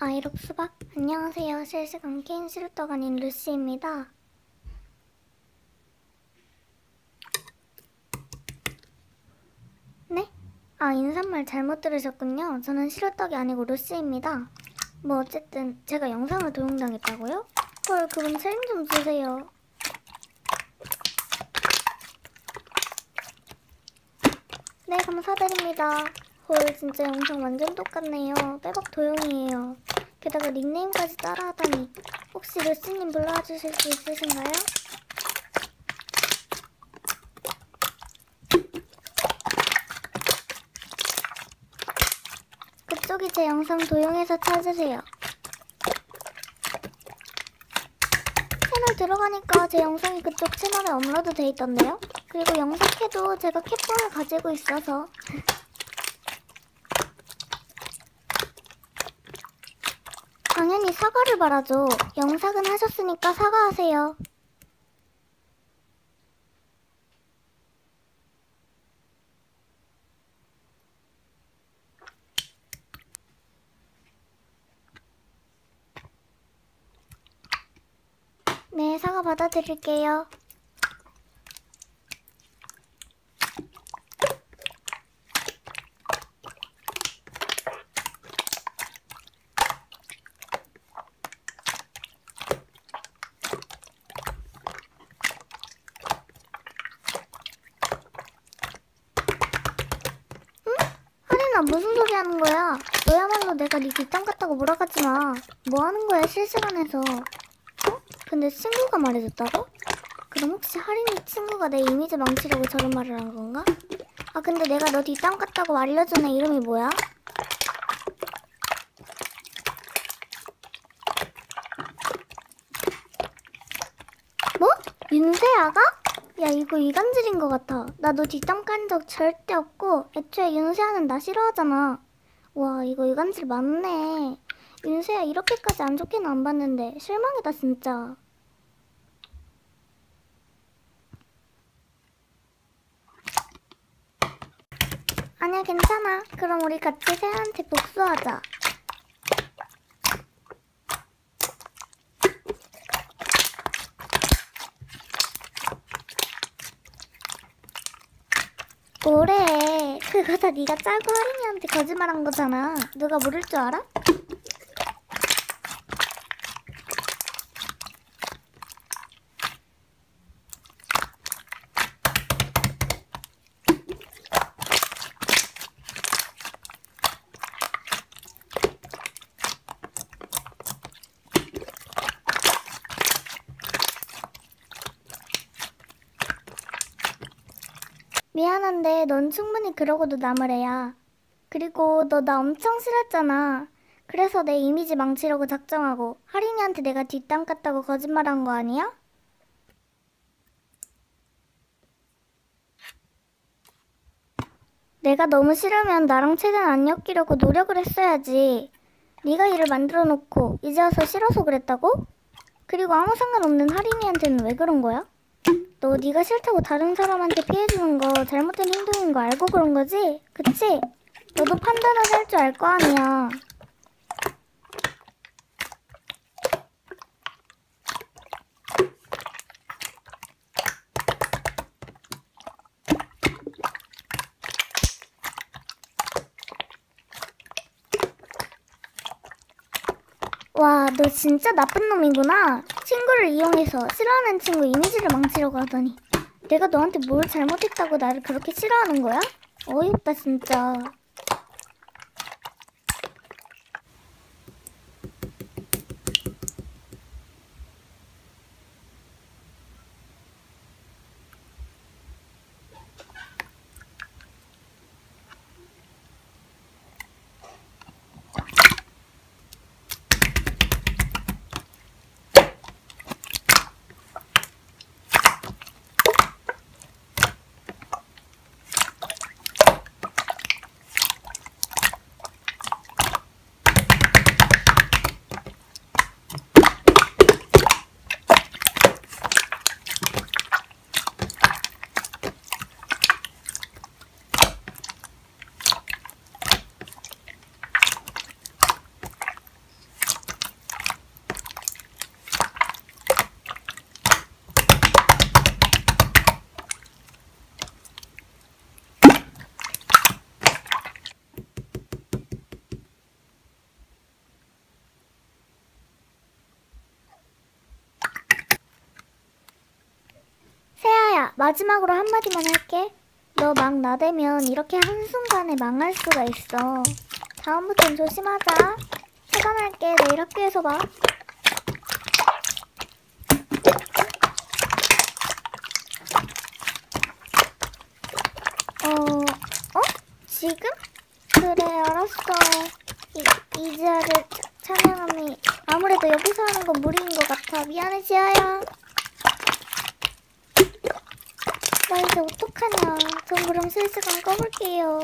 아이록 수박? 안녕하세요. 실시간 게임 시루떡 아닌 루시입니다. 네? 인사말 잘못 들으셨군요. 저는 시루떡이 아니고 루시입니다. 뭐 어쨌든 제가 영상을 도용당했다고요? 헐, 그분 책임 좀 주세요. 네, 감사드립니다. 헐, 진짜 영상 완전 똑같네요. 빼박 도용이에요. 게다가 닉네임까지 따라하다니. 혹시 루시님 불러주실 수 있으신가요? 그쪽이 제 영상 도용해서 찾으세요. 채널 들어가니까 제 영상이 그쪽 채널에 업로드 돼 있던데요? 그리고 영상캐도 제가 캡본을 가지고 있어서 당연히 사과를 바라죠. 영상은 하셨으니까 사과하세요. 네, 사과 받아드릴게요. 하린아, 무슨 소리 하는 거야? 너야말로 내가 네 뒷담 같다고 몰아가지 마. 뭐 하는 거야, 실시간에서. 근데 친구가 말해줬다고? 그럼 혹시 하린이 친구가 내 이미지 망치려고 저런 말을 한 건가? 근데 내가 너 뒷담 같다고 알려준 애 이름이 뭐야? 뭐? 윤세아가? 야, 이거 이간질인 것 같아. 나 너 뒷담 깐 적 절대 없고 애초에 윤세아는 나 싫어하잖아. 와, 이거 이간질 맞네. 윤세아 이렇게까지 안 좋게는 안 봤는데 실망이다 진짜. 아니야, 괜찮아. 그럼 우리 같이 세아한테 복수하자. 뭐래. 그거 다 네가 짜고 하린이한테 거짓말한 거잖아. 누가 모를 줄 알아? 미안한데 넌 충분히 그러고도 남을 애야. 그리고 너 나 엄청 싫었잖아. 그래서 내 이미지 망치려고 작정하고 하린이한테 내가 뒷담 깠다고 거짓말한 거 아니야? 내가 너무 싫으면 나랑 최대한 안 엮이려고 노력을 했어야지. 네가 일을 만들어 놓고 이제 와서 싫어서 그랬다고? 그리고 아무 상관없는 하린이한테는 왜 그런 거야? 너 네가 싫다고 다른 사람한테 피해주는 거 잘못된 행동인 거 알고 그런 거지? 그치? 너도 판단을 할 줄 알 거 아니야. 와, 너 진짜 나쁜 놈이구나. 친구를 이용해서 싫어하는 친구 이미지를 망치려고 하더니 내가 너한테 뭘 잘못했다고 나를 그렇게 싫어하는 거야? 어이없다 진짜. 마지막으로 한마디만 할게. 너 막 나대면 이렇게 한순간에 망할 수가 있어. 다음부턴 조심하자. 차단할게. 내일 학교에서 봐. 지금? 그래, 알았어. 이지아를 찬양함이 아무래도 여기서 하는 건 무리인 것 같아. 미안해, 지아야. 나 이제 어떡하냐. 전 그럼 슬슬 꺼볼게요.